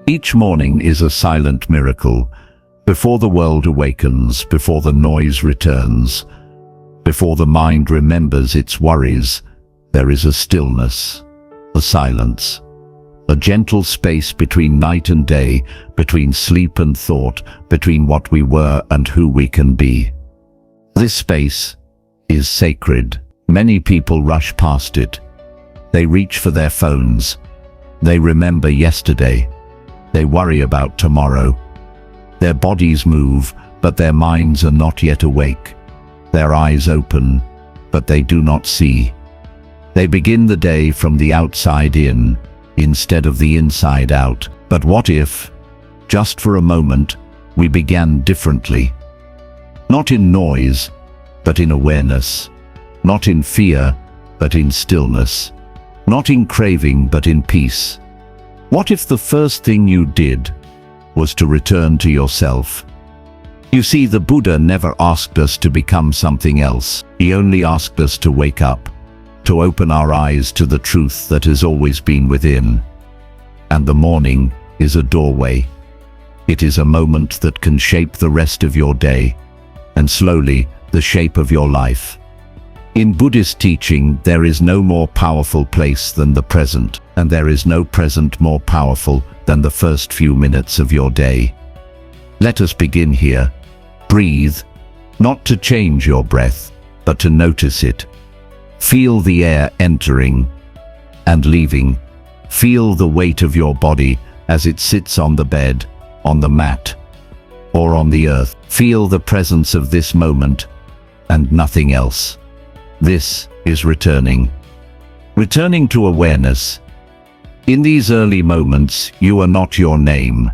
Each morning is a silent miracle. Before the world awakens, before the noise returns, before the mind remembers its worries, there is a stillness, a silence, a gentle space between night and day, between sleep and thought, between what we were and who we can be. This space is sacred. Many people rush past it. They reach for their phones. They remember yesterday. They worry about tomorrow. Their bodies move, but their minds are not yet awake. Their eyes open, but they do not see. They begin the day from the outside in, instead of the inside out. But what if, just for a moment, we began differently? Not in noise, but in awareness. Not in fear, but in stillness. Not in craving, but in peace. What if the first thing you did was to return to yourself? You see, the Buddha never asked us to become something else. He only asked us to wake up, to open our eyes to the truth that has always been within. And the morning is a doorway. It is a moment that can shape the rest of your day, and slowly the shape of your life. In Buddhist teaching, there is no more powerful place than the present, and there is no present more powerful than the first few minutes of your day. Let us begin here. Breathe, not to change your breath, but to notice it. Feel the air entering and leaving. Feel the weight of your body as it sits on the bed, on the mat, or on the earth. Feel the presence of this moment and nothing else. This is returning. Returning to awareness. In these early moments, you are not your name.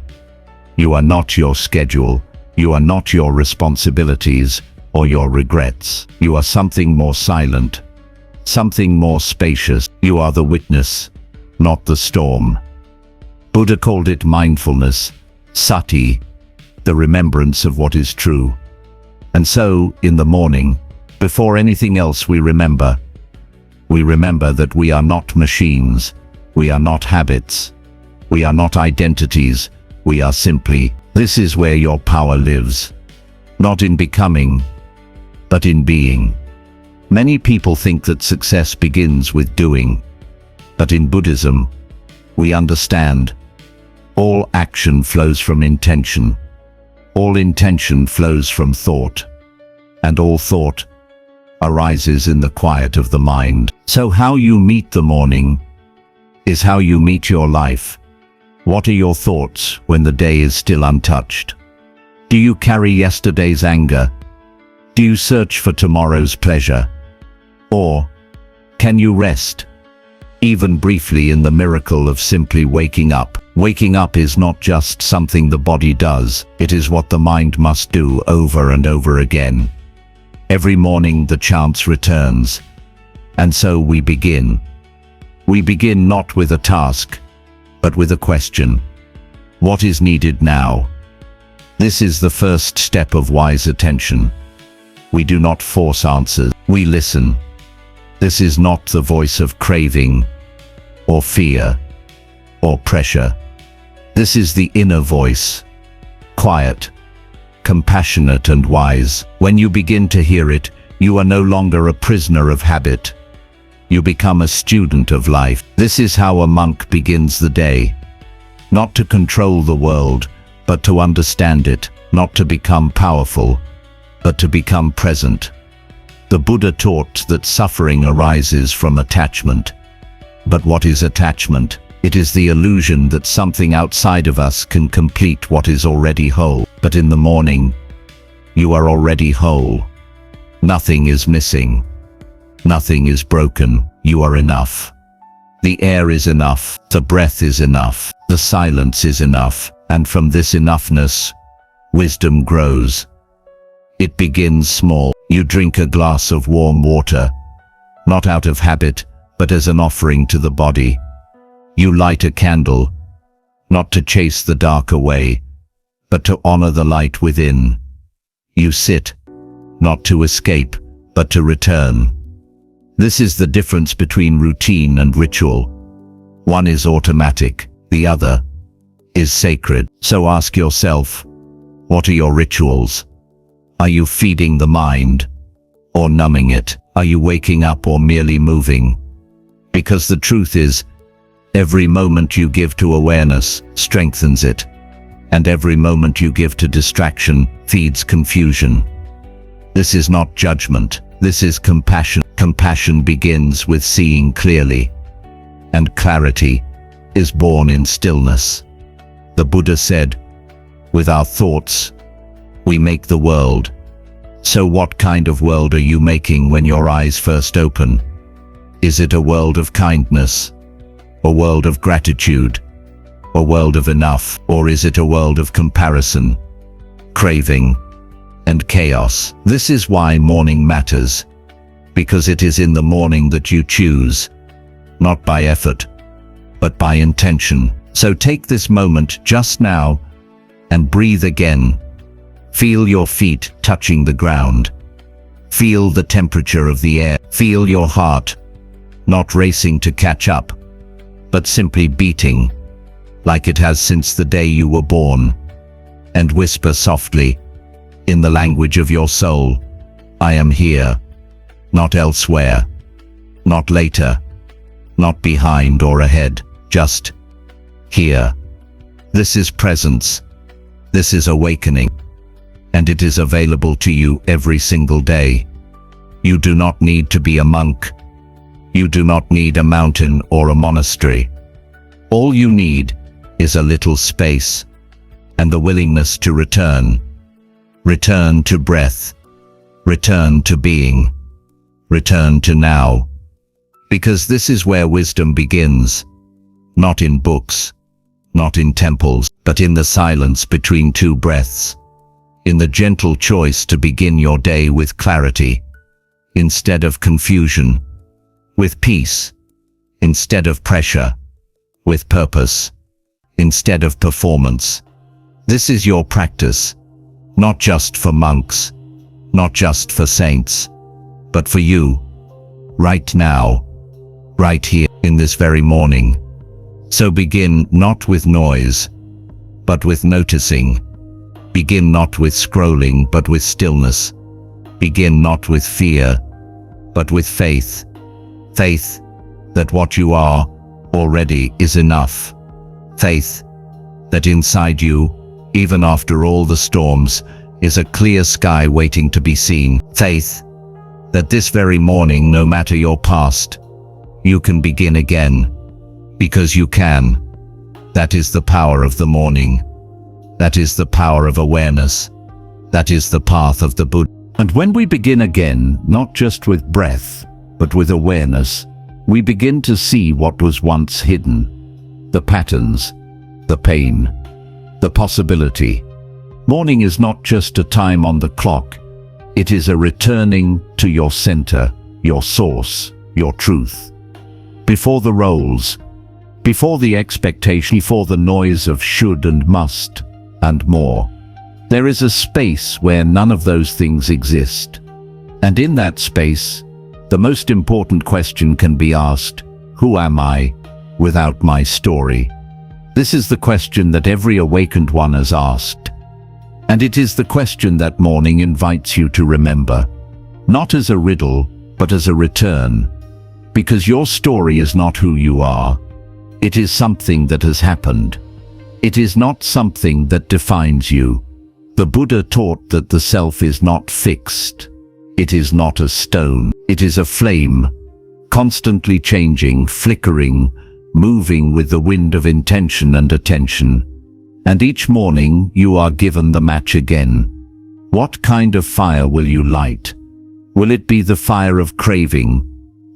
You are not your schedule. You are not your responsibilities or your regrets. You are something more silent, something more spacious. You are the witness, not the storm. Buddha called it mindfulness, sati, the remembrance of what is true. And so, in the morning, before anything else we remember that we are not machines, we are not habits, we are not identities, we are simply. This is where your power lives. Not in becoming, but in being. Many people think that success begins with doing. But in Buddhism, we understand all action flows from intention. All intention flows from thought. And all thought arises in the quiet of the mind. So how you meet the morning is how you meet your life. What are your thoughts when the day is still untouched? Do you carry yesterday's anger? Do you search for tomorrow's pleasure? Or can you rest, even briefly, in the miracle of simply waking up? Waking up is not just something the body does, it is what the mind must do over and over again. Every morning the chance returns, and so we begin. We begin not with a task, but with a question. What is needed now? This is the first step of wise attention. We do not force answers, we listen. This is not the voice of craving, or fear, or pressure. This is the inner voice, quiet, compassionate and wise. When you begin to hear it, you are no longer a prisoner of habit. You become a student of life. This is how a monk begins the day. Not to control the world, but to understand it. Not to become powerful, but to become present. The Buddha taught that suffering arises from attachment. But what is attachment? It is the illusion that something outside of us can complete what is already whole. But in the morning, you are already whole. Nothing is missing. Nothing is broken. You are enough. The air is enough. The breath is enough. The silence is enough. And from this enoughness, wisdom grows. It begins small. You drink a glass of warm water, not out of habit, but as an offering to the body. You light a candle, not to chase the dark away, but to honor the light within. You sit, not to escape, but to return. This is the difference between routine and ritual. One is automatic, the other is sacred. So ask yourself, what are your rituals? Are you feeding the mind or numbing it? Are you waking up or merely moving? Because the truth is, every moment you give to awareness strengthens it, and every moment you give to distraction feeds confusion. This is not judgment, this is compassion. Compassion begins with seeing clearly, and clarity is born in stillness. The Buddha said, "With our thoughts, we make the world." So what kind of world are you making when your eyes first open? Is it a world of kindness? A world of gratitude? A world of enough? Or is it a world of comparison, craving, and chaos? This is why morning matters, because it is in the morning that you choose, not by effort, but by intention. So take this moment just now and breathe again. Feel your feet touching the ground. Feel the temperature of the air. Feel your heart, not racing to catch up, but simply beating, like it has since the day you were born. And whisper softly, in the language of your soul, "I am here, not elsewhere, not later, not behind or ahead, just here." This is presence. This is awakening. And it is available to you every single day. You do not need to be a monk. You do not need a mountain or a monastery. All you need is a little space and the willingness to return. Return to breath. Return to being. Return to now. Because this is where wisdom begins. Not in books, not in temples, but in the silence between two breaths. In the gentle choice to begin your day with clarity, instead of confusion, with peace, instead of pressure, with purpose, instead of performance. This is your practice, not just for monks, not just for saints, but for you, right now, right here, in this very morning. So begin not with noise, but with noticing. Begin not with scrolling, but with stillness. Begin not with fear, but with faith. Faith that what you are already is enough. Faith that inside you, even after all the storms, is a clear sky waiting to be seen. Faith that this very morning, no matter your past, you can begin again. Because you can. That is the power of the morning. That is the power of awareness. That is the path of the Buddha. And when we begin again, not just with breath, but with awareness, we begin to see what was once hidden. The patterns, the pain, the possibility. Morning is not just a time on the clock. It is a returning to your center, your source, your truth. Before the roles, before the expectation, before the noise of should and must, and more. There is a space where none of those things exist. And in that space, the most important question can be asked, who am I without my story? This is the question that every awakened one has asked. And it is the question that morning invites you to remember, not as a riddle, but as a return. Because your story is not who you are. It is something that has happened. It is not something that defines you. The Buddha taught that the self is not fixed. It is not a stone. It is a flame, constantly changing, flickering, moving with the wind of intention and attention. And each morning you are given the match again. What kind of fire will you light? Will it be the fire of craving,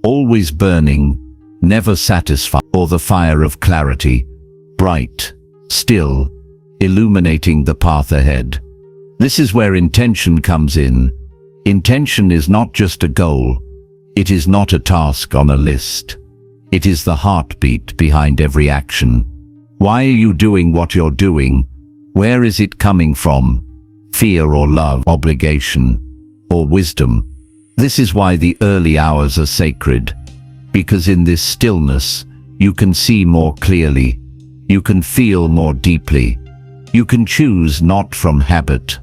always burning, never satisfied, or the fire of clarity, bright, still, illuminating the path ahead? This is where intention comes in. Intention is not just a goal. It is not a task on a list. It is the heartbeat behind every action. Why are you doing what you're doing? Where is it coming from? Fear or love, obligation, or wisdom? This is why the early hours are sacred. Because in this stillness, you can see more clearly. You can feel more deeply. You can choose not from habit,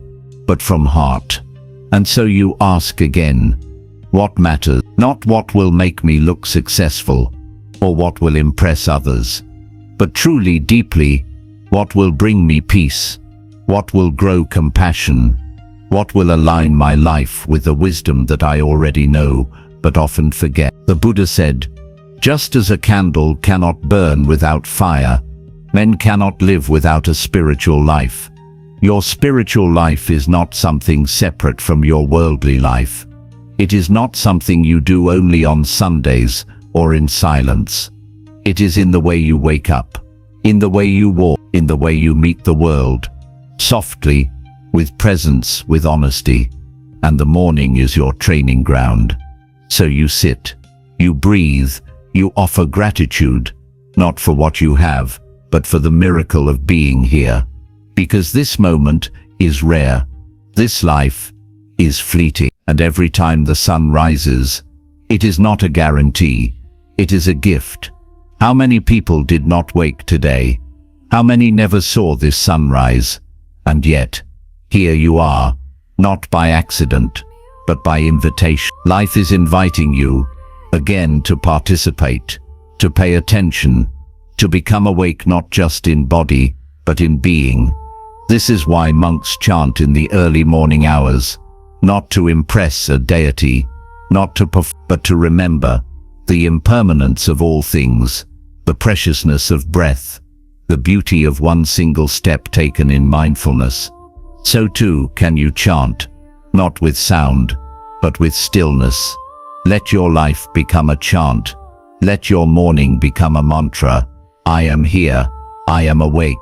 but from heart. And so you ask again, what matters? Not what will make me look successful, or what will impress others, but truly, deeply, what will bring me peace, what will grow compassion, what will align my life with the wisdom that I already know, but often forget. The Buddha said, just as a candle cannot burn without fire, men cannot live without a spiritual life. Your spiritual life is not something separate from your worldly life. It is not something you do only on Sundays or in silence. It is in the way you wake up, in the way you walk, in the way you meet the world, softly, with presence, with honesty. And the morning is your training ground. So you sit, you breathe, you offer gratitude, not for what you have, but for the miracle of being here. Because this moment is rare, this life is fleeting, and every time the sun rises, it is not a guarantee, it is a gift. How many people did not wake today? How many never saw this sunrise? And yet, here you are, not by accident, but by invitation. Life is inviting you, again, to participate, to pay attention, to become awake not just in body, but in being. This is why monks chant in the early morning hours, not to impress a deity, not to but to remember the impermanence of all things, the preciousness of breath, the beauty of one single step taken in mindfulness. So too can you chant, not with sound, but with stillness. Let your life become a chant. Let your morning become a mantra. I am here. I am awake.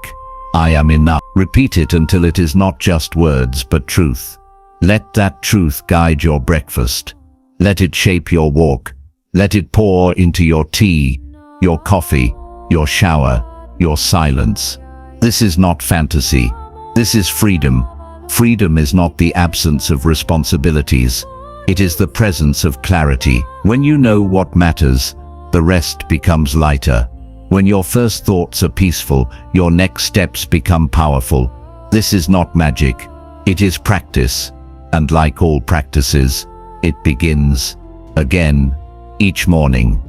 I am enough. Repeat it until it is not just words but truth. Let that truth guide your breakfast. Let it shape your walk. Let it pour into your tea, your coffee, your shower, your silence. This is not fantasy. This is freedom. Freedom is not the absence of responsibilities. It is the presence of clarity. When you know what matters, the rest becomes lighter. When your first thoughts are peaceful, your next steps become powerful. This is not magic. It is practice. And like all practices, it begins again each morning.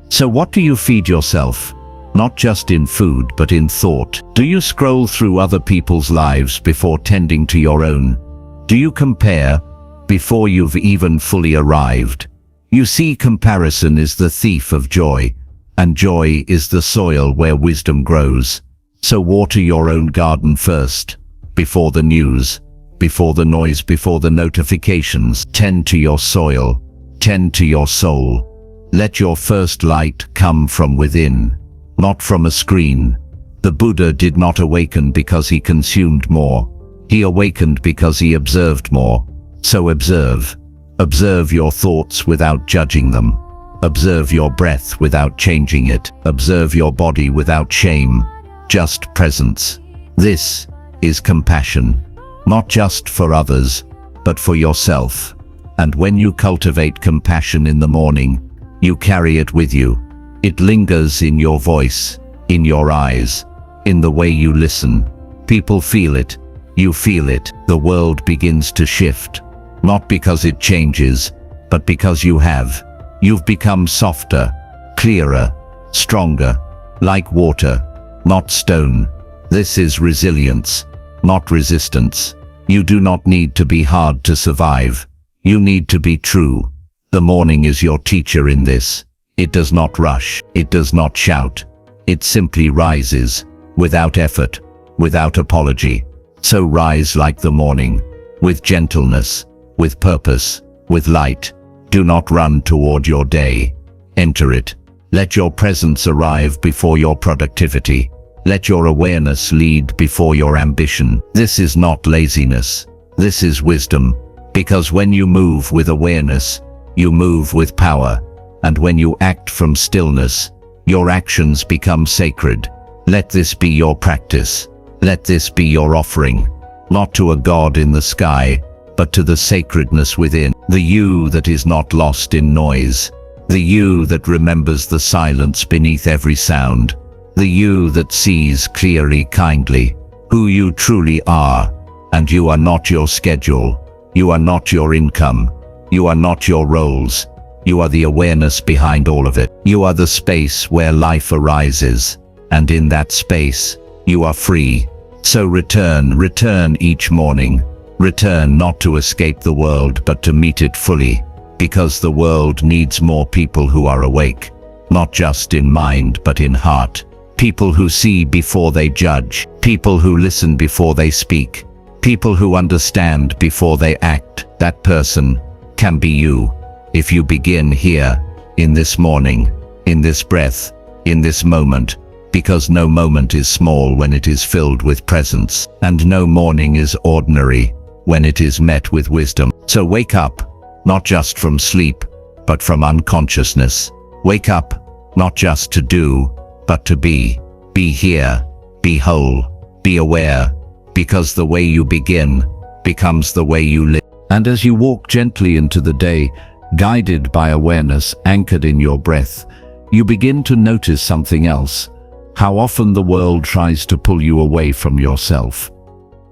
So what do you feed yourself? Not just in food, but in thought. Do you scroll through other people's lives before tending to your own? Do you compare before you've even fully arrived? You see, comparison is the thief of joy, and joy is the soil where wisdom grows. So water your own garden first, before the news, before the noise, before the notifications. Tend to your soil, tend to your soul. Let your first light come from within, not from a screen. The Buddha did not awaken because he consumed more. He awakened because he observed more. So observe. Observe your thoughts without judging them. Observe your breath without changing it. Observe your body without shame, just presence. This is compassion, not just for others, but for yourself. And when you cultivate compassion in the morning, you carry it with you. It lingers in your voice, in your eyes, in the way you listen. People feel it. You feel it. The world begins to shift, not because it changes, but because you have. You've become softer, clearer, stronger, like water, not stone. This is resilience, not resistance. You do not need to be hard to survive. You need to be true. The morning is your teacher in this. It does not rush. It does not shout. It simply rises, without effort, without apology. So rise like the morning, with gentleness, with purpose, with light. Do not run toward your day. Enter it. Let your presence arrive before your productivity. Let your awareness lead before your ambition. This is not laziness. This is wisdom. Because when you move with awareness, you move with power. And when you act from stillness, your actions become sacred. Let this be your practice. Let this be your offering, not to a God in the sky, but to the sacredness within, the you that is not lost in noise, the you that remembers the silence beneath every sound, The you that sees clearly, kindly, who you truly are. And you are not your schedule. You are not your income. You are not your roles. You are the awareness behind all of it. You are the space where life arises. And in that space, you are free. So return each morning. Return not to escape the world, but to meet it fully. Because the world needs more people who are awake. Not just in mind, but in heart. People who see before they judge. People who listen before they speak. People who understand before they act. That person can be you. If you begin here, in this morning, in this breath, in this moment, because no moment is small when it is filled with presence, and no morning is ordinary when it is met with wisdom. So wake up, not just from sleep, but from unconsciousness. Wake up, not just to do, but to be. Be here, be whole, be aware, because the way you begin becomes the way you live. And as you walk gently into the day, guided by awareness anchored in your breath, you begin to notice something else. How often the world tries to pull you away from yourself.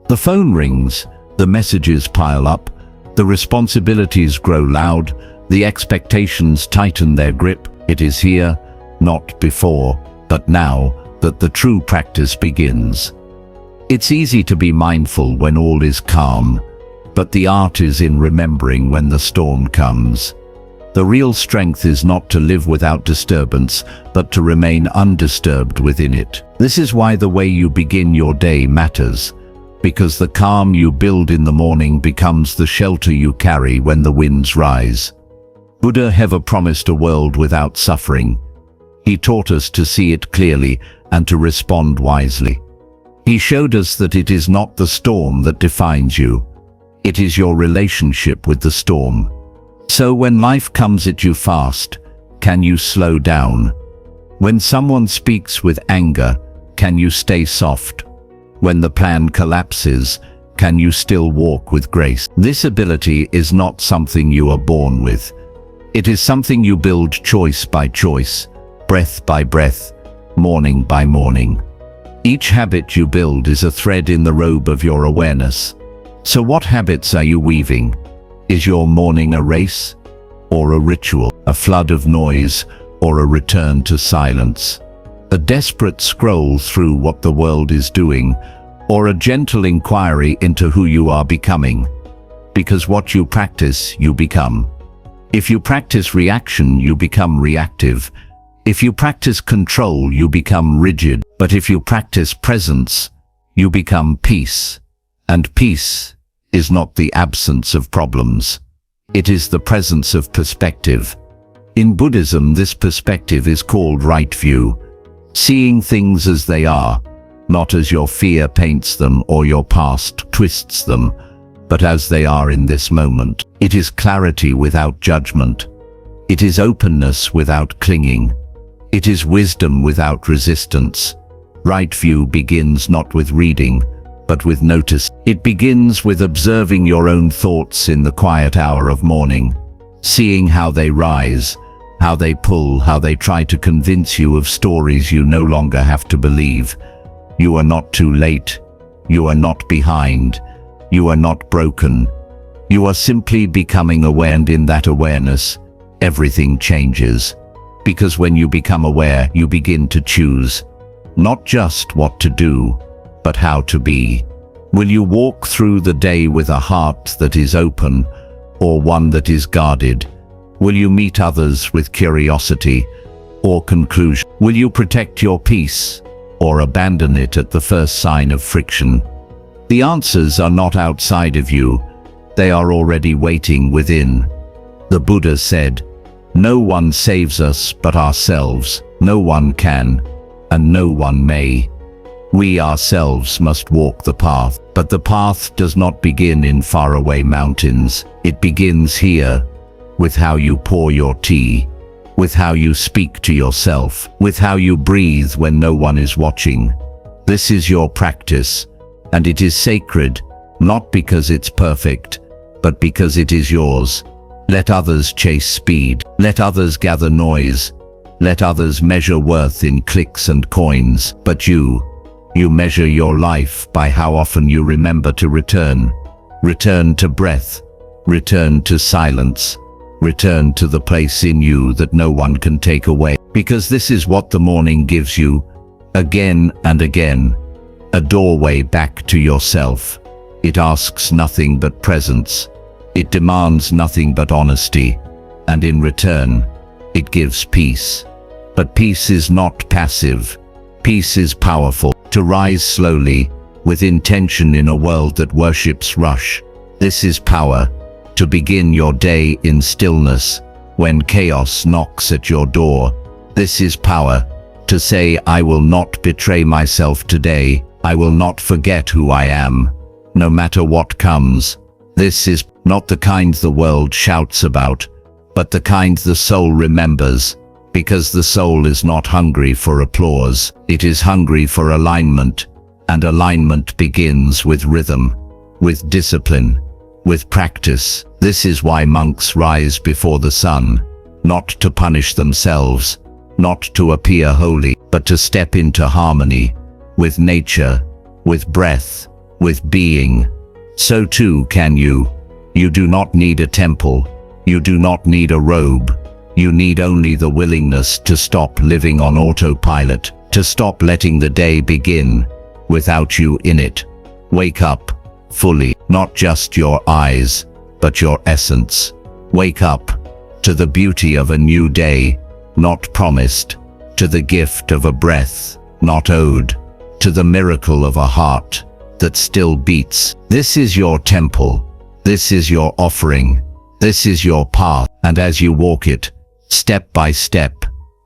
The phone rings, the messages pile up, the responsibilities grow loud, the expectations tighten their grip. It is here, not before, but now, that the true practice begins. It's easy to be mindful when all is calm, but the art is in remembering when the storm comes. The real strength is not to live without disturbance, but to remain undisturbed within it. This is why the way you begin your day matters, because the calm you build in the morning becomes the shelter you carry when the winds rise. Buddha never promised a world without suffering. He taught us to see it clearly and to respond wisely. He showed us that it is not the storm that defines you. It is your relationship with the storm. So when life comes at you fast, can you slow down? When someone speaks with anger, can you stay soft? When the plan collapses, can you still walk with grace? This ability is not something you are born with. It is something you build choice by choice, breath by breath, morning by morning. Each habit you build is a thread in the robe of your awareness. So what habits are you weaving? Is your morning a race or a ritual, a flood of noise or a return to silence, a desperate scroll through what the world is doing, or a gentle inquiry into who you are becoming? Because what you practice, you become. If you practice reaction, you become reactive. If you practice control, you become rigid. But if you practice presence, you become peace. And peace is not the absence of problems. It is the presence of perspective. In Buddhism, this perspective is called right view, seeing things as they are, not as your fear paints them or your past twists them, but as they are in this moment. It is clarity without judgment. It is openness without clinging. It is wisdom without resistance. Right view begins not with reading, but with notice. It begins with observing your own thoughts in the quiet hour of morning, seeing how they rise, how they pull, how they try to convince you of stories you no longer have to believe. You are not too late. You are not behind. You are not broken. You are simply becoming aware, and in that awareness, everything changes. Because when you become aware, you begin to choose, not just what to do, but how to be. Will you walk through the day with a heart that is open, or one that is guarded? Will you meet others with curiosity or conclusion? Will you protect your peace or abandon it at the first sign of friction? The answers are not outside of you. They are already waiting within. The Buddha said, "No one saves us but ourselves. No one can, and no one may." We ourselves must walk the path, but the path does not begin in faraway mountains. It begins here, with how you pour your tea, with how you speak to yourself, with how you breathe when no one is watching. This is your practice, and it is sacred, not because it's perfect, but because it is yours. Let others chase speed. Let others gather noise. Let others measure worth in clicks and coins, but you measure your life by how often you remember to return. Return to breath. Return to silence. Return to the place in you that no one can take away. Because this is what the morning gives you, again and again. A doorway back to yourself. It asks nothing but presence. It demands nothing but honesty. And in return, it gives peace. But peace is not passive. Peace is powerful. To rise slowly, with intention in a world that worships rush. This is power. To begin your day in stillness, when chaos knocks at your door. This is power. To say, I will not betray myself today. I will not forget who I am, no matter what comes. This is not the kind the world shouts about, but the kind the soul remembers, because the soul is not hungry for applause. It is hungry for alignment, and alignment begins with rhythm, with discipline, with practice. This is why monks rise before the sun, not to punish themselves, not to appear holy, but to step into harmony, with nature, with breath, with being. So too can you. You do not need a temple. You do not need a robe. You need only the willingness to stop living on autopilot, to stop letting the day begin without you in it. Wake up fully, not just your eyes, but your essence. Wake up to the beauty of a new day, not promised, to the gift of a breath, not owed, to the miracle of a heart that still beats. This is your temple. This is your offering. This is your path. And as you walk it, step by step,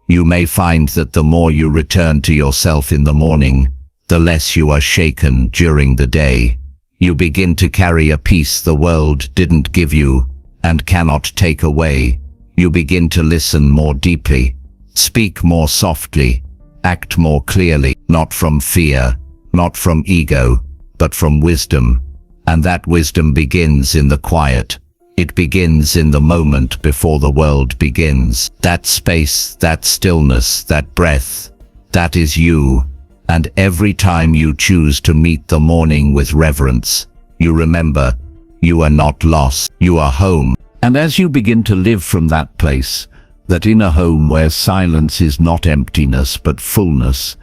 you may find that the more you return to yourself in the morning, the less you are shaken during the day. You begin to carry a peace the world didn't give you and cannot take away. You begin to listen more deeply, speak more softly, act more clearly, not from fear, not from ego, but from wisdom. And that wisdom begins in the quiet. It begins in the moment before the world begins. That space, that stillness, that breath, that is you. And every time you choose to meet the morning with reverence, you remember, you are not lost, you are home. And as you begin to live from that place, that inner home where silence is not emptiness but fullness,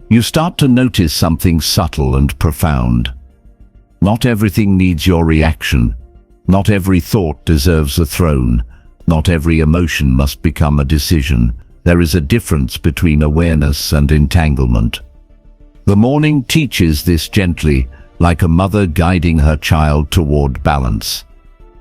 you start to notice something subtle and profound. Not everything needs your reaction. Not every thought deserves a throne. Not every emotion must become a decision. There is a difference between awareness and entanglement. The morning teaches this gently, like a mother guiding her child toward balance.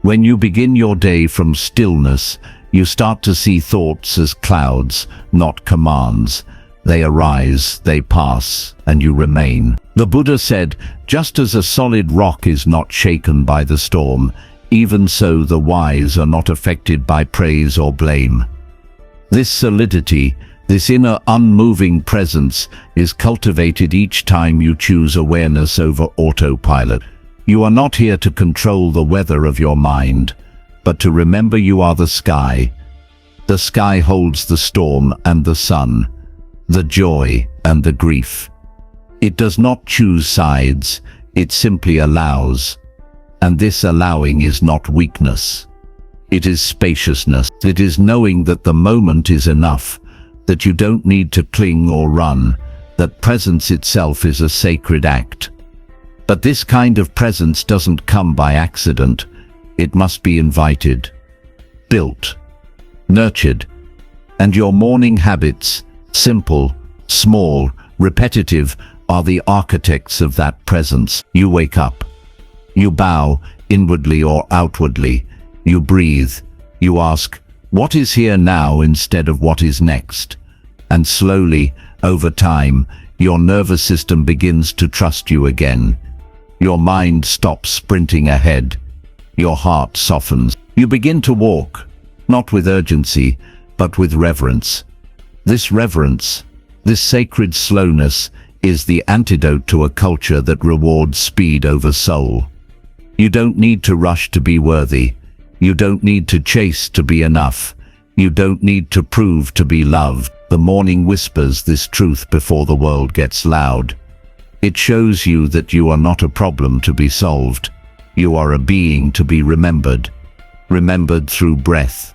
When you begin your day from stillness, you start to see thoughts as clouds, not commands. They arise, they pass, and you remain. The Buddha said, just as a solid rock is not shaken by the storm, even so the wise are not affected by praise or blame. This solidity, this inner unmoving presence, is cultivated each time you choose awareness over autopilot. You are not here to control the weather of your mind, but to remember you are the sky. The sky holds the storm and the sun, the joy and the grief. It does not choose sides, it simply allows. And this allowing is not weakness. It is spaciousness. It is knowing that the moment is enough, that you don't need to cling or run, that presence itself is a sacred act. But this kind of presence doesn't come by accident. It must be invited, built, nurtured. And your morning habits, simple, small, repetitive, are the architects of that presence. You wake up. You bow, inwardly or outwardly. You breathe. You ask, what is here now instead of what is next? And slowly, over time, your nervous system begins to trust you again. Your mind stops sprinting ahead. Your heart softens. You begin to walk, not with urgency, but with reverence. This reverence, this sacred slowness, is the antidote to a culture that rewards speed over soul. You don't need to rush to be worthy. You don't need to chase to be enough. You don't need to prove to be loved. The morning whispers this truth before the world gets loud. It shows you that you are not a problem to be solved. You are a being to be remembered. Remembered through breath,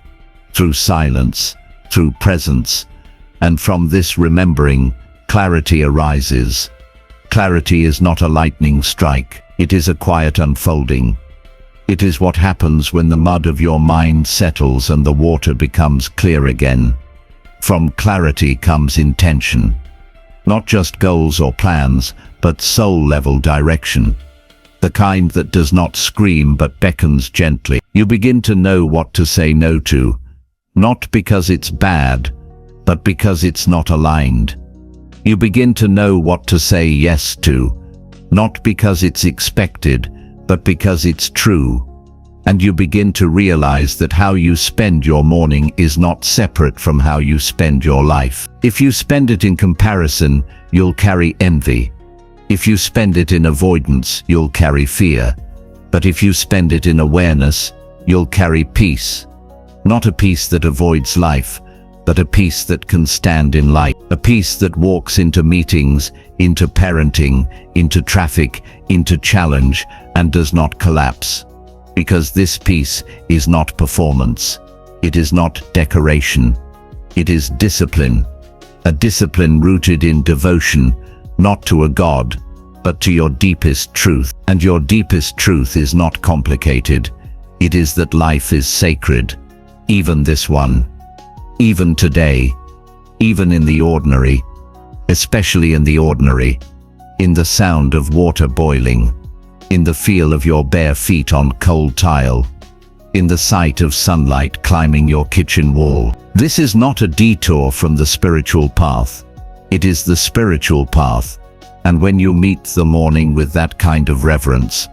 through silence, through presence. And from this remembering, clarity arises. Clarity is not a lightning strike. It is a quiet unfolding. It is what happens when the mud of your mind settles and the water becomes clear again. From clarity comes intention. Not just goals or plans, but soul-level direction. The kind that does not scream but beckons gently. You begin to know what to say no to, not because it's bad, but because it's not aligned. You begin to know what to say yes to, not because it's expected, but because it's true. And you begin to realize that how you spend your morning is not separate from how you spend your life. If you spend it in comparison, you'll carry envy. If you spend it in avoidance, you'll carry fear. But if you spend it in awareness, you'll carry peace. Not a peace that avoids life, but a peace that can stand in light. A peace that walks into meetings, into parenting, into traffic, into challenge, and does not collapse. Because this peace is not performance. It is not decoration. It is discipline. A discipline rooted in devotion, not to a god, but to your deepest truth. And your deepest truth is not complicated. It is that life is sacred. Even this one. Even today. Even in the ordinary. Especially in the ordinary. In the sound of water boiling. In the feel of your bare feet on cold tile. In the sight of sunlight climbing your kitchen wall. This is not a detour from the spiritual path. It is the spiritual path. And when you meet the morning with that kind of reverence,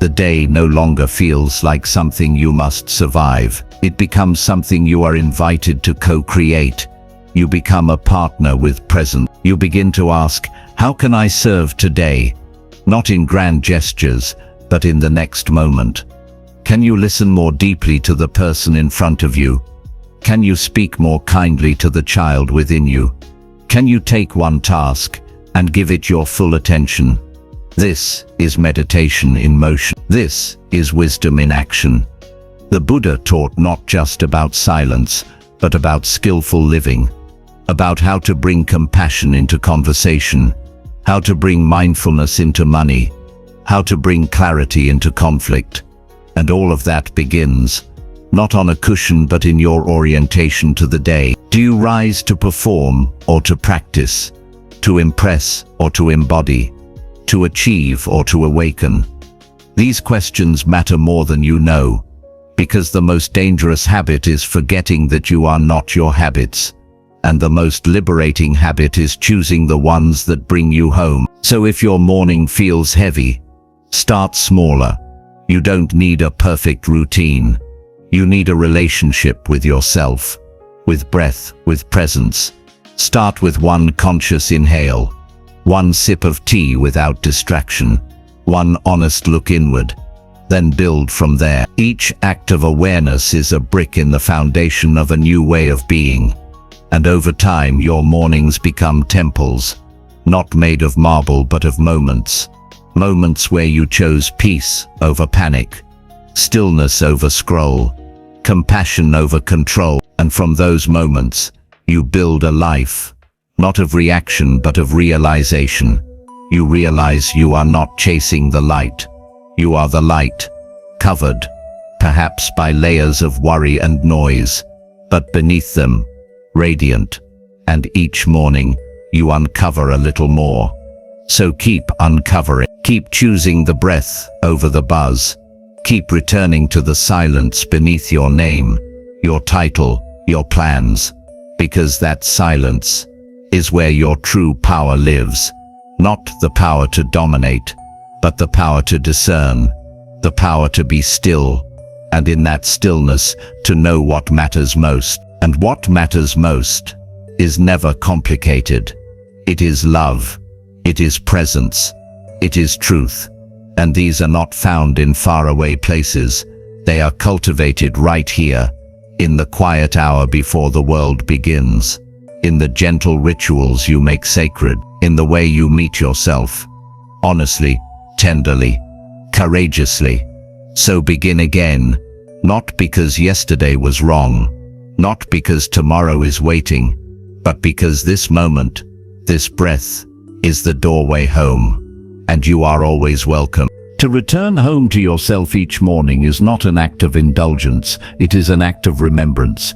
the day no longer feels like something you must survive. It becomes something you are invited to co-create. You become a partner with presence. You begin to ask, how can I serve today? Not in grand gestures, but in the next moment. Can you listen more deeply to the person in front of you? Can you speak more kindly to the child within you? Can you take one task and give it your full attention? This is meditation in motion. This is wisdom in action. The Buddha taught not just about silence, but about skillful living, about how to bring compassion into conversation, how to bring mindfulness into money, how to bring clarity into conflict. And all of that begins, not on a cushion but in your orientation to the day. Do you rise to perform or to practice, to impress or to embody, to achieve or to awaken? These questions matter more than you know, because the most dangerous habit is forgetting that you are not your habits. And the most liberating habit is choosing the ones that bring you home. So if your morning feels heavy, start smaller. You don't need a perfect routine. You need a relationship with yourself, with breath, with presence. Start with one conscious inhale, one sip of tea without distraction, one honest look inward. Then build from there. Each act of awareness is a brick in the foundation of a new way of being. And over time your mornings become temples, not made of marble but of moments. Moments where you chose peace over panic, stillness over scroll, compassion over control. And from those moments, you build a life, not of reaction but of realization. You realize you are not chasing the light. You are the light, covered, perhaps by layers of worry and noise, but beneath them, radiant. And each morning, you uncover a little more. So keep uncovering. Keep choosing the breath over the buzz. Keep returning to the silence beneath your name, your title, your plans. Because that silence is where your true power lives. Not the power to dominate, but the power to discern, the power to be still, and in that stillness to know what matters most. And what matters most is never complicated. It is love, it is presence, it is truth. And these are not found in faraway places. They are cultivated right here, in the quiet hour before the world begins. in the gentle rituals you make sacred, in the way you meet yourself, honestly, tenderly, courageously. So begin again, not because yesterday was wrong, not because tomorrow is waiting, but because this moment, this breath, is the doorway home, and you are always welcome. To return home to yourself each morning is not an act of indulgence, it is an act of remembrance,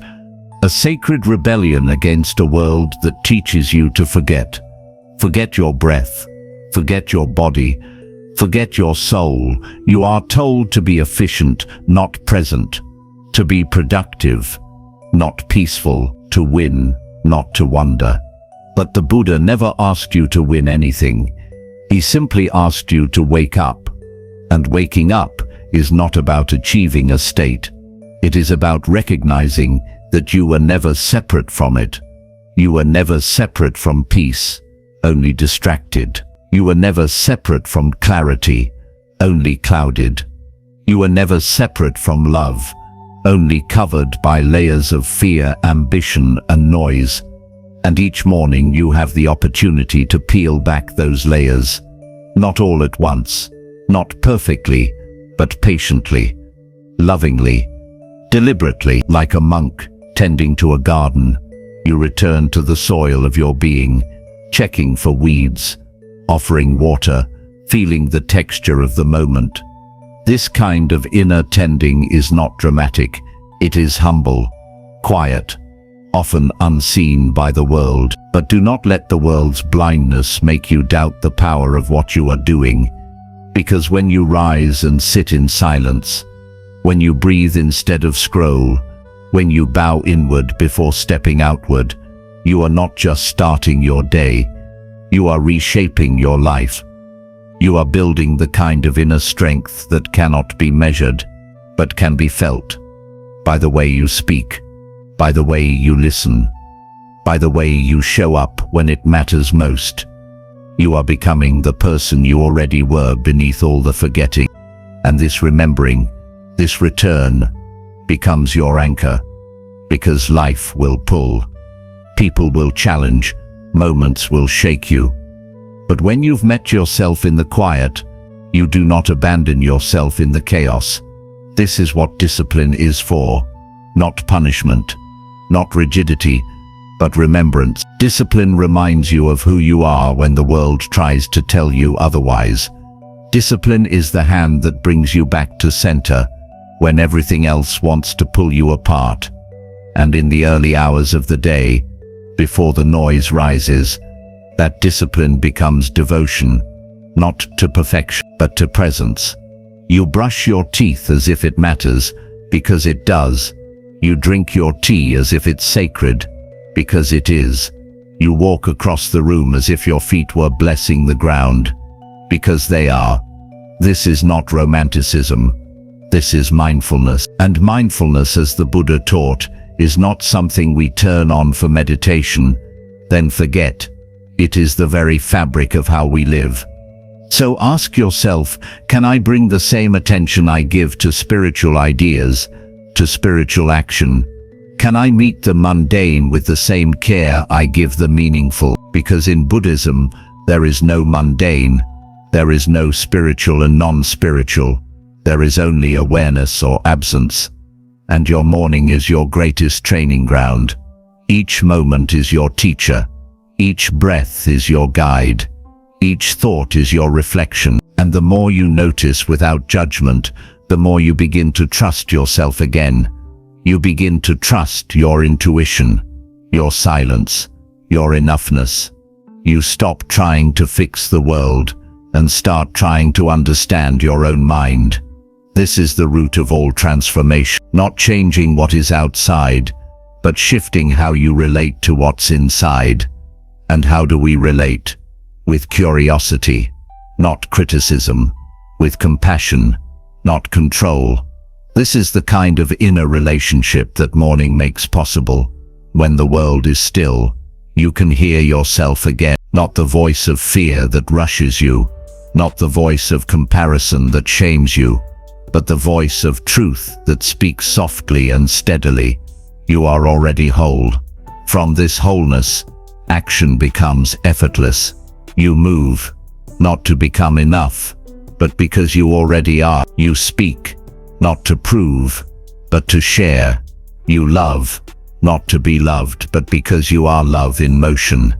a sacred rebellion against a world that teaches you to forget. Forget your breath, forget your body, forget your soul. You are told to be efficient, not present, to be productive, not peaceful, to win, not to wonder. But the Buddha never asked you to win anything. He simply asked you to wake up. And waking up is not about achieving a state. It is about recognizing that you were never separate from it. You were never separate from peace, only distracted. You were never separate from clarity, only clouded. You were never separate from love, only covered by layers of fear, ambition, and noise. And each morning you have the opportunity to peel back those layers, not all at once, not perfectly, but patiently, lovingly, deliberately. Like a monk tending to a garden, you return to the soil of your being, checking for weeds, offering water, feeling the texture of the moment. This kind of inner tending is not dramatic, it is humble, quiet, often unseen by the world. But do not let the world's blindness make you doubt the power of what you are doing. Because when you rise and sit in silence, when you breathe instead of scroll, when you bow inward before stepping outward, you are not just starting your day, you are reshaping your life. You are building the kind of inner strength that cannot be measured, but can be felt. By the way you speak, by the way you listen, by the way you show up when it matters most. You are becoming the person you already were beneath all the forgetting. And this remembering, this return, becomes your anchor. Because life will pull. People will challenge. Moments will shake you. But when you've met yourself in the quiet, you do not abandon yourself in the chaos. This is what discipline is for. Not punishment, not rigidity, but remembrance. Discipline reminds you of who you are when the world tries to tell you otherwise. Discipline is the hand that brings you back to center when everything else wants to pull you apart. And in the early hours of the day, before the noise rises, that discipline becomes devotion, not to perfection, but to presence. You brush your teeth as if it matters, because it does. You drink your tea as if it's sacred, because it is. You walk across the room as if your feet were blessing the ground, because they are. This is not romanticism. This is mindfulness. And mindfulness, as the Buddha taught, is not something we turn on for meditation, then forget. It is the very fabric of how we live. So ask yourself, can I bring the same attention I give to spiritual ideas, to spiritual action? Can I meet the mundane with the same care I give the meaningful? Because in Buddhism, there is no mundane, there is no spiritual and non-spiritual, there is only awareness or absence. And your morning is your greatest training ground. Each moment is your teacher. Each breath is your guide. Each thought is your reflection. And the more you notice without judgment, the more you begin to trust yourself again. You begin to trust your intuition, your silence, your enoughness. You stop trying to fix the world and start trying to understand your own mind. This is the root of all transformation. Not changing what is outside, but shifting how you relate to what's inside. And how do we relate? With curiosity, not criticism. With compassion, not control. This is the kind of inner relationship that morning makes possible. When the world is still, you can hear yourself again. Not the voice of fear that rushes you, not the voice of comparison that shames you, but the voice of truth that speaks softly and steadily. You are already whole. From this wholeness, action becomes effortless. You move, not to become enough, but because you already are. You speak, not to prove, but to share. You love, not to be loved, but because you are love in motion.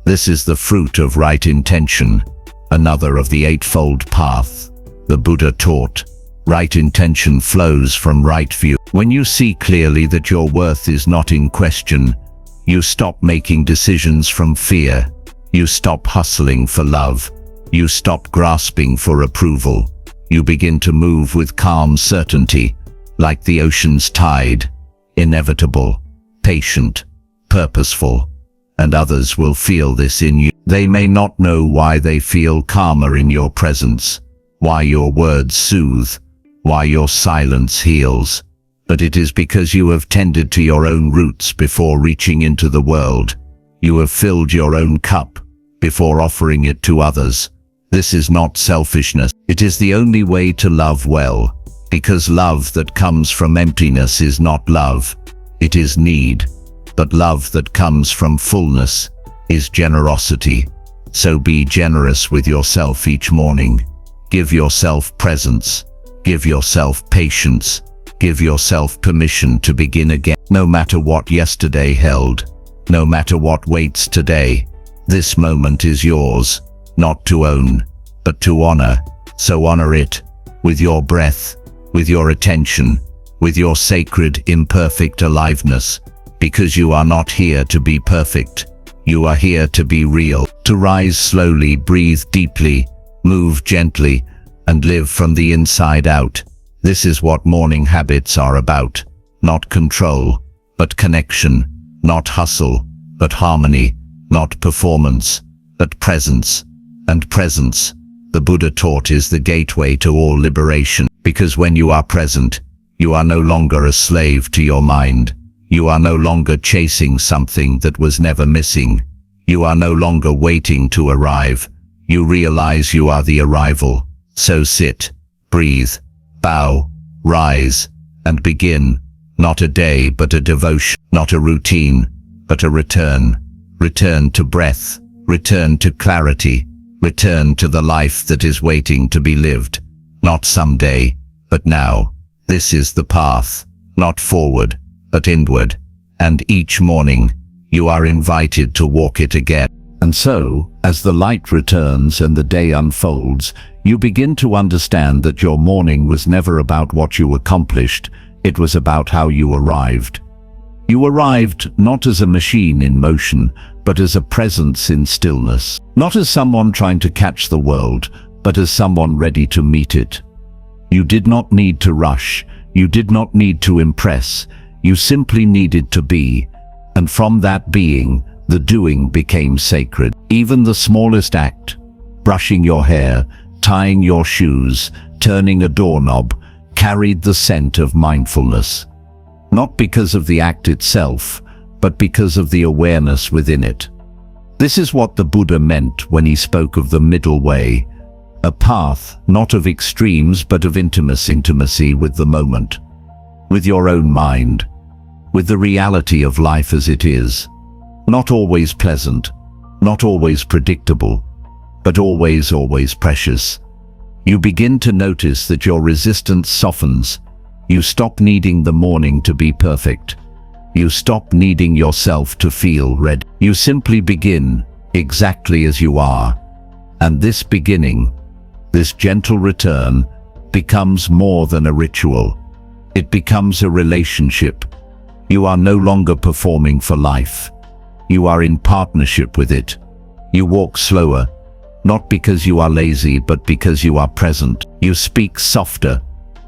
This is the fruit of right intention, another of the Eightfold Path. The Buddha taught, right intention flows from right view. When you see clearly that your worth is not in question, you stop making decisions from fear. You stop hustling for love. You stop grasping for approval. You begin to move with calm certainty, like the ocean's tide, inevitable, patient, purposeful, and others will feel this in you. They may not know why they feel calmer in your presence, why your words soothe, why your silence heals, but it is because you have tended to your own roots before reaching into the world. You have filled your own cup before offering it to others. This is not selfishness. It is the only way to love well, because love that comes from emptiness is not love, it is need. But love that comes from fullness is generosity. So be generous with yourself each morning. Give yourself presence. Give yourself patience. Give yourself permission to begin again. No matter what yesterday held, no matter what waits today, this moment is yours, not to own, but to honor. So honor it with your breath, with your attention, with your sacred, imperfect aliveness, because you are not here to be perfect. You are here to be real, to rise slowly, breathe deeply, move gently, and live from the inside out. This is what morning habits are about. Not control, but connection. Not hustle, but harmony. Not performance, but presence. And presence, the Buddha taught, is the gateway to all liberation. Because when you are present, you are no longer a slave to your mind. You are no longer chasing something that was never missing. You are no longer waiting to arrive. You realize you are the arrival. So sit, breathe, bow, rise, and begin. Not a day, but a devotion. Not a routine, but a return. Return to breath. Return to clarity. Return to the life that is waiting to be lived. Not someday, but now. This is the path, not forward, but inward. And each morning, you are invited to walk it again. And so, as the light returns and the day unfolds, you begin to understand that your morning was never about what you accomplished, it was about how you arrived. You arrived not as a machine in motion, but as a presence in stillness. Not as someone trying to catch the world, but as someone ready to meet it. You did not need to rush, you did not need to impress, you simply needed to be. And from that being, the doing became sacred. Even the smallest act, brushing your hair, tying your shoes, turning a doorknob, carried the scent of mindfulness. Not because of the act itself, but because of the awareness within it. This is what the Buddha meant when he spoke of the middle way, a path not of extremes but of intimacy with the moment, with your own mind, with the reality of life as it is. Not always pleasant, not always predictable, but always precious. You begin to notice that your resistance softens. You stop needing the morning to be perfect. You stop needing yourself to feel ready. You simply begin exactly as you are. And this beginning, this gentle return, becomes more than a ritual. It becomes a relationship. You are no longer performing for life. You are in partnership with it. You walk slower, not because you are lazy, but because you are present. You speak softer,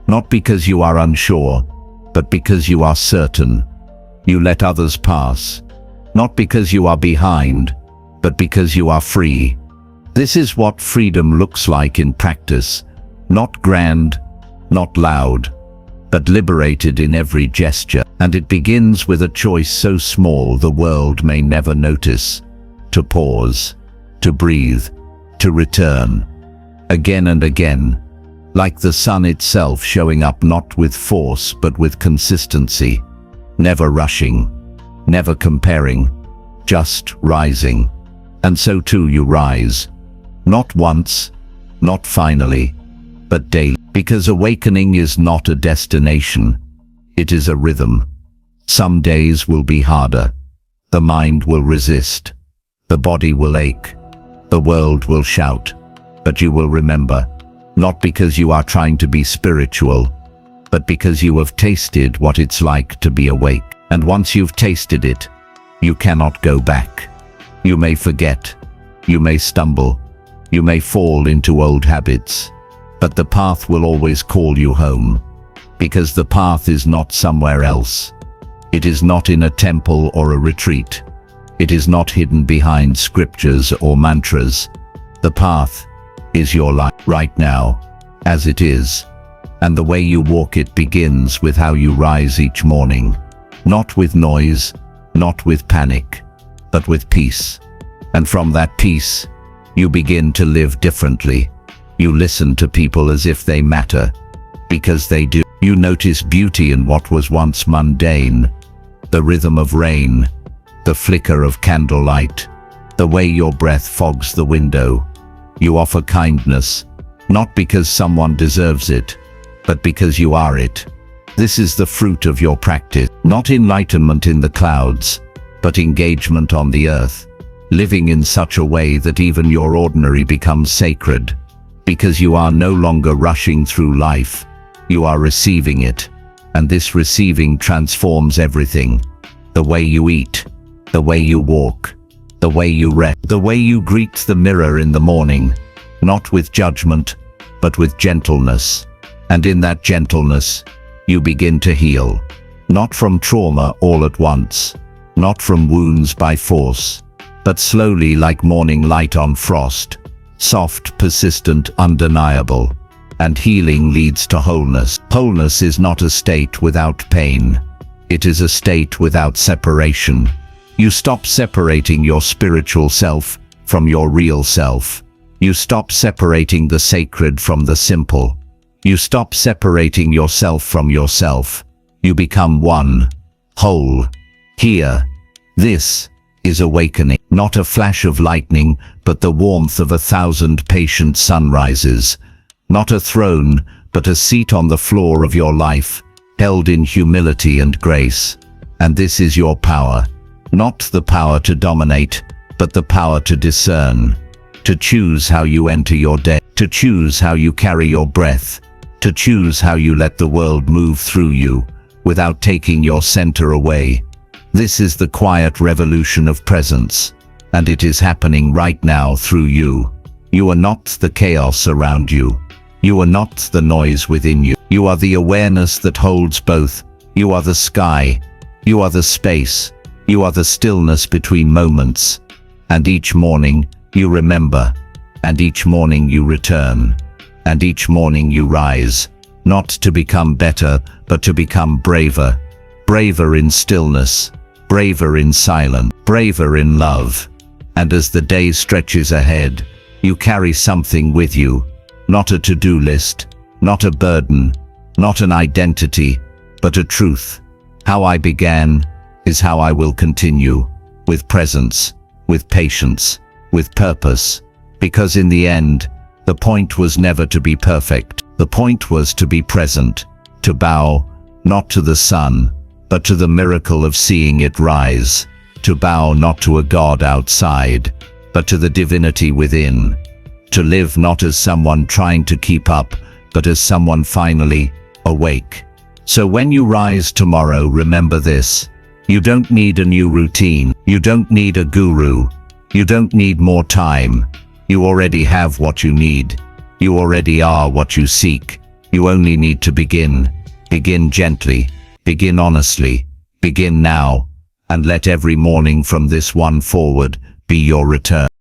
not because you are unsure, but because you are certain. You let others pass, not because you are behind, but because you are free. This is what freedom looks like in practice, not grand, not loud, but liberated in every gesture. And it begins with a choice so small the world may never notice: to pause, to breathe, to return, again and again, like the sun itself, showing up not with force but with consistency, never rushing, never comparing, just rising. And so too you rise. Not once, not finally, but daily. Because awakening is not a destination, it is a rhythm. Some days will be harder. The mind will resist. The body will ache. The world will shout. But you will remember, not because you are trying to be spiritual, but because you have tasted what it's like to be awake. And once you've tasted it, you cannot go back. You may forget. You may stumble. You may fall into old habits. But the path will always call you home. Because the path is not somewhere else. It is not in a temple or a retreat. It is not hidden behind scriptures or mantras. The path is your life right now, as it is. And the way you walk it begins with how you rise each morning. Not with noise, not with panic, but with peace. And from that peace, you begin to live differently. You listen to people as if they matter, because they do. You notice beauty in what was once mundane. The rhythm of rain, the flicker of candlelight, the way your breath fogs the window. You offer kindness, not because someone deserves it, but because you are it. This is the fruit of your practice, not enlightenment in the clouds, but engagement on the earth, living in such a way that even your ordinary becomes sacred, because you are no longer rushing through life, you are receiving it, and this receiving transforms everything. The way you eat, the way you walk, the way you rest, the way you greet the mirror in the morning, not with judgment, but with gentleness. And in that gentleness, you begin to heal, not from trauma all at once, not from wounds by force, but slowly like morning light on frost, soft, persistent, undeniable. And healing leads to wholeness. Wholeness is not a state without pain. It is a state without separation. You stop separating your spiritual self from your real self. You stop separating the sacred from the simple. You stop separating yourself from yourself. You become one, whole. Here, this is awakening, not a flash of lightning, but the warmth of 1,000 patient sunrises. Not a throne, but a seat on the floor of your life, held in humility and grace. And this is your power. Not the power to dominate, but the power to discern. To choose how you enter your day. To choose how you carry your breath. To choose how you let the world move through you, without taking your center away. This is the quiet revolution of presence, and it is happening right now through you. You are not the chaos around you. You are not the noise within you. You are the awareness that holds both. You are the sky. You are the space. You are the stillness between moments. And each morning, you remember. And each morning you return. And each morning you rise, not to become better, but to become braver. Braver in stillness. Braver in silence. Braver in love. And as the day stretches ahead, you carry something with you. Not a to-do list, not a burden, not an identity, but a truth. How I began is how I will continue, with presence, with patience, with purpose. Because in the end, the point was never to be perfect. The point was to be present, to bow, not to the sun, but to the miracle of seeing it rise. To bow not to a God outside, but to the divinity within. To live not as someone trying to keep up, but as someone finally awake. So when you rise tomorrow, remember this. You don't need a new routine. You don't need a guru. You don't need more time. You already have what you need. You already are what you seek. You only need to begin. Begin gently. Begin honestly. Begin now. And let every morning from this one forward be your return.